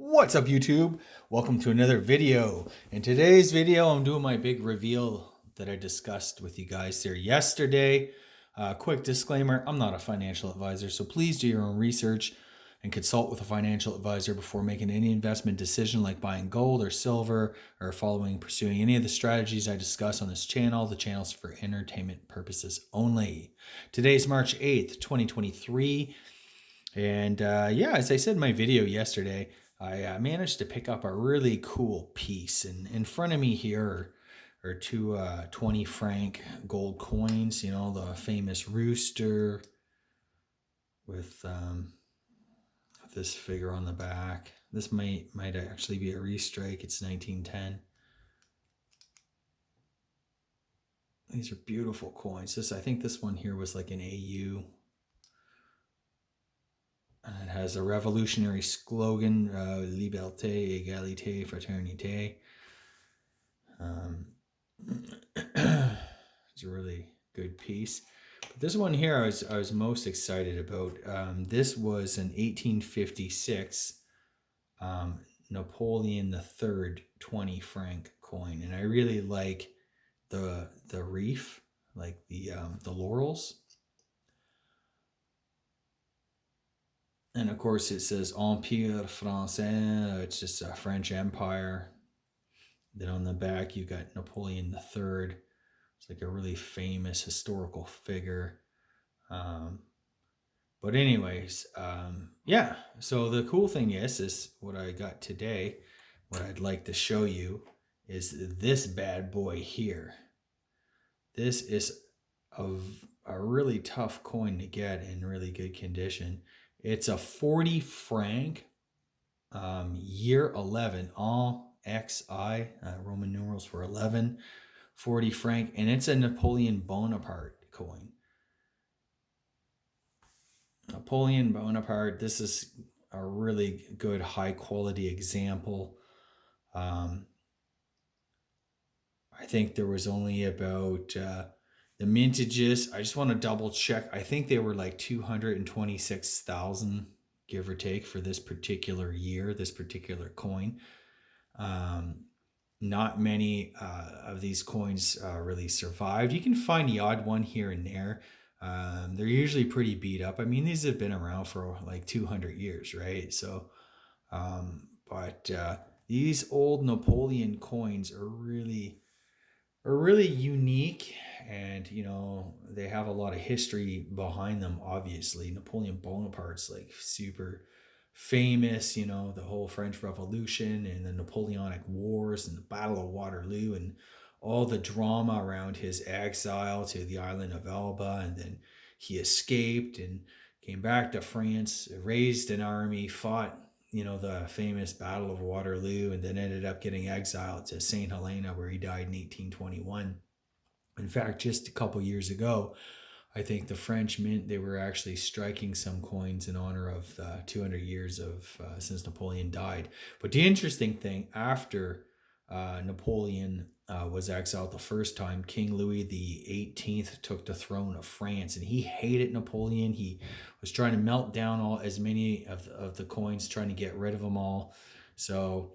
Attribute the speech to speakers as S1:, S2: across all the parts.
S1: What's up, YouTube? Welcome to another video. In today's video, I'm doing my big reveal that I discussed with you guys there yesterday. Quick disclaimer, I'm not a financial advisor, so please do your own research and consult with a financial advisor before making any investment decision like buying gold or silver or pursuing any of the strategies I discuss on this channel. The channel's for entertainment purposes only. Today's March 8th, 2023. And as I said in my video yesterday, I managed to pick up a really cool piece. And in front of me here are two 20 franc gold coins, you know, the famous rooster with this figure on the back. This might actually be a restrike. It's 1910. These are beautiful coins. I think this one here was like an AU. And it has a revolutionary slogan, Liberté, Égalité, Fraternité. It's a really good piece. But this one here I was most excited about. This was an 1856 Napoleon III 20 franc coin. And I really like the reef, like the laurels. And of course it says Empire Français, it's just a French Empire. Then on the back you got Napoleon III. It's like a really famous historical figure. But anyways, so the cool thing is what I got today, what I'd like to show you is this bad boy here. This is a really tough coin to get in really good condition. It's a 40 franc, year 11, all XI, Roman numerals for 11, 40 franc, and it's a Napoleon Bonaparte coin. Napoleon Bonaparte, this is a really good high quality example. I think there was only about the mintages, I just want to double check. I think they were like 226,000, give or take, for this particular year, this particular coin. Not many of these coins really survived. You can find the odd one here and there. They're usually pretty beat up. I mean, these have been around for like 200 years, right? So, but these old Napoleon coins are really unique, and you know they have a lot of history behind them. Obviously Napoleon Bonaparte's like super famous, you know, the whole French Revolution and the Napoleonic Wars and the Battle of Waterloo and all the drama around his exile to the island of Elba, and then he escaped and came back to France, raised an army, fought, you know, the famous Battle of Waterloo, and then ended up getting exiled to St. Helena, where he died in 1821. In fact, just a couple years ago, I think the French Mint, they were actually striking some coins in honor of 200 years of since Napoleon died. But the interesting thing, after Napoleon was exiled the first time, King Louis the 18th took the throne of France, and he hated Napoleon. He was trying to melt down as many of the coins, trying to get rid of them all. So,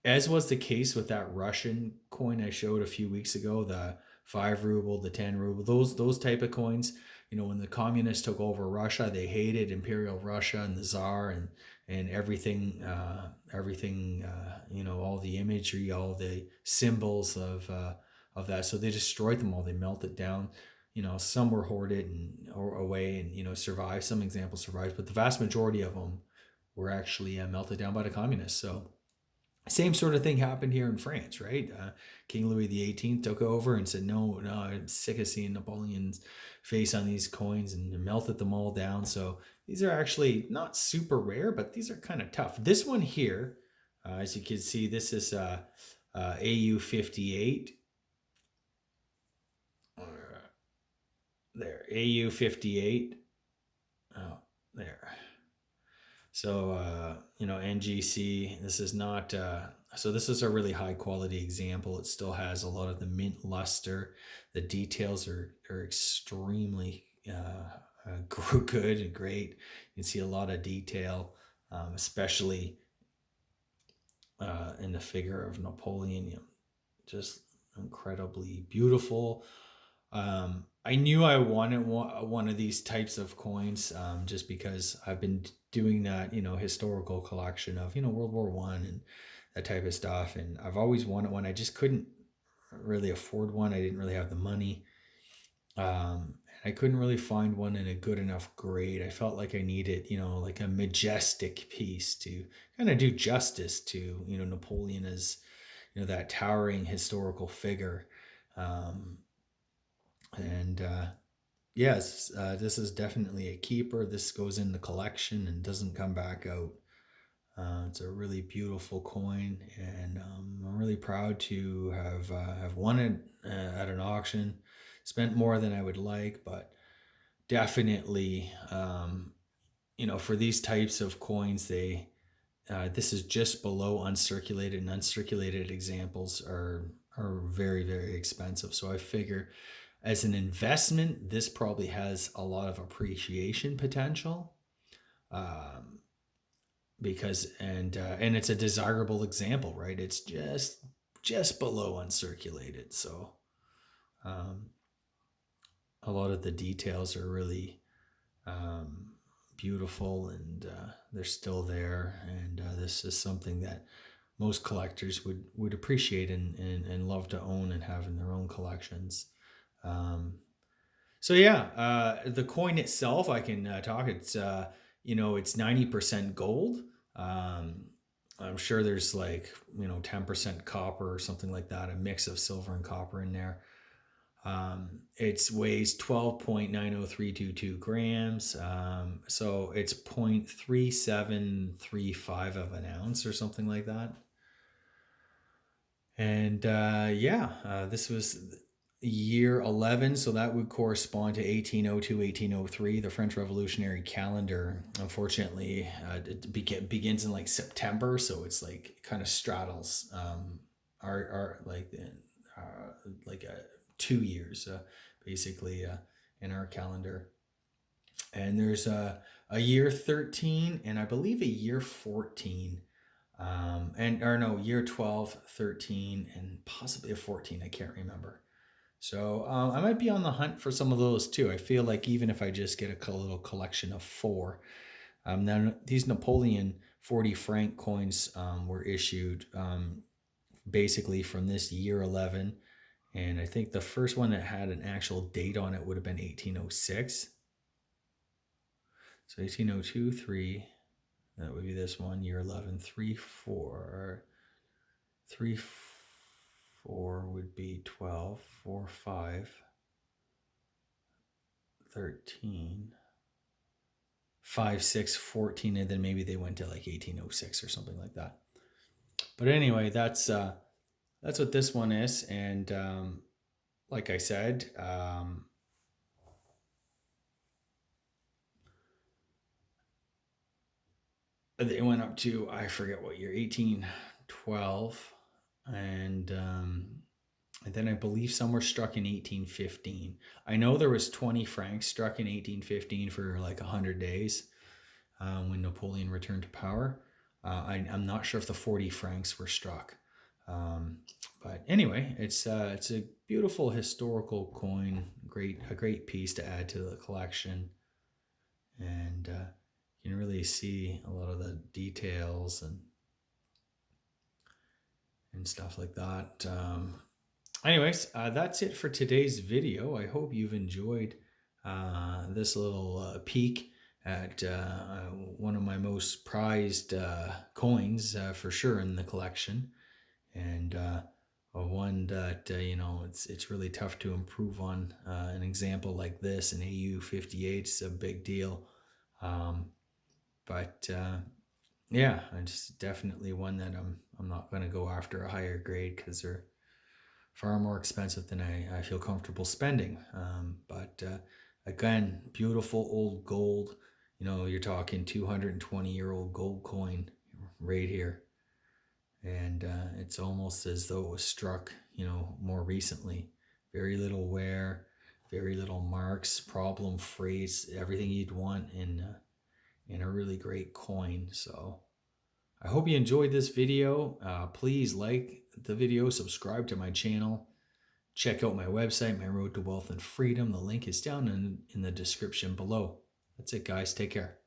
S1: as was the case with that Russian coin I showed a few weeks ago, the 5 ruble, the 10 ruble, those type of coins. You know, when the communists took over Russia, they hated Imperial Russia and the Tsar and everything, you know, all the imagery, all the symbols of that. So they destroyed them all. They melted down. You know, some were hoarded or away and, you know, survived. Some examples survived, but the vast majority of them were actually melted down by the communists. So same sort of thing happened here in France, right? King Louis the 18th took over and said, no, I'm sick of seeing Napoleon's face on these coins, and melted them all down. So these are actually not super rare, but these are kind of tough. This one here, as you can see, this is AU 58. There, AU 58. Oh, there. So, you know, NGC, this is not, so this is a really high quality example. It still has a lot of the mint luster. The details are extremely good and great. You can see a lot of detail, especially in the figure of Napoleon. Just incredibly beautiful. I knew I wanted one of these types of coins, just because I've been doing that, historical collection of, World War One and that type of stuff. And I've always wanted one. I just couldn't really afford one. I didn't really have the money. I couldn't really find one in a good enough grade. I felt like I needed, like a majestic piece to kind of do justice to, Napoleon as, that towering historical figure. Um, and Yes, this is definitely a keeper. This goes in the collection and doesn't come back out. It's a really beautiful coin, and I'm really proud to have won it at an auction. Spent more than I would like, but definitely, for these types of coins, this is just below uncirculated, and uncirculated examples are very, very expensive. So I figure, as an investment, this probably has a lot of appreciation potential. Um, because and it's a desirable example, right? It's just below uncirculated, so um, a lot of the details are really um, beautiful, and they're still there. And this is something that most collectors would appreciate and love to own and have in their own collections. Um, So yeah, the coin itself, I can talk. It's 90% gold. Um, I'm sure there's like 10% copper or something like that, a mix of silver and copper in there. It weighs 12.90322 grams. So it's 0.3735 of an ounce or something like that. And this was year 11, so that would correspond to 1802, 1803. The French Revolutionary calendar, unfortunately, it begins in like September, so it's like kind of straddles our like 2 years, basically, in our calendar. And there's a year 13, and I believe a year 14, year 12, 13, and possibly a 14. I can't remember. So I might be on the hunt for some of those too. I feel like even if I just get a little collection of four, now these Napoleon 40 franc coins were issued basically from this year 11. And I think the first one that had an actual date on it would have been 1806. So 1802, 3, that would be this one, year 11, 3, 4. 3, 4 would be 12, 4, 5, 13, 5, 6, 14, and then maybe they went to like 1806 or something like that. But anyway, that's what this one is. And like I said, they went up to, I forget what year, 1812. And then I believe some were struck in 1815. I know there was 20 francs struck in 1815 for like 100 days when Napoleon returned to power. I'm not sure if the 40 francs were struck. But anyway, it's a beautiful historical coin, a great piece to add to the collection. And you can really see a lot of the details and stuff like that. Anyways, that's it for today's video. I hope you've enjoyed this little peek at one of my most prized coins, for sure, in the collection, and one that it's really tough to improve on. An example like this, an AU-58, is a big deal, but yeah, it's definitely one that I'm not going to go after a higher grade, because they're far more expensive than I feel comfortable spending. But again, beautiful old gold. You're talking 220-year-old gold coin right here. And it's almost as though it was struck, more recently. Very little wear, very little marks, problem free, everything you'd want in a really great coin. So I hope you enjoyed this video. Please like the video, subscribe to my channel, check out my website, My Road to Wealth and Freedom. The link is down in the description below. That's it, guys. Take care.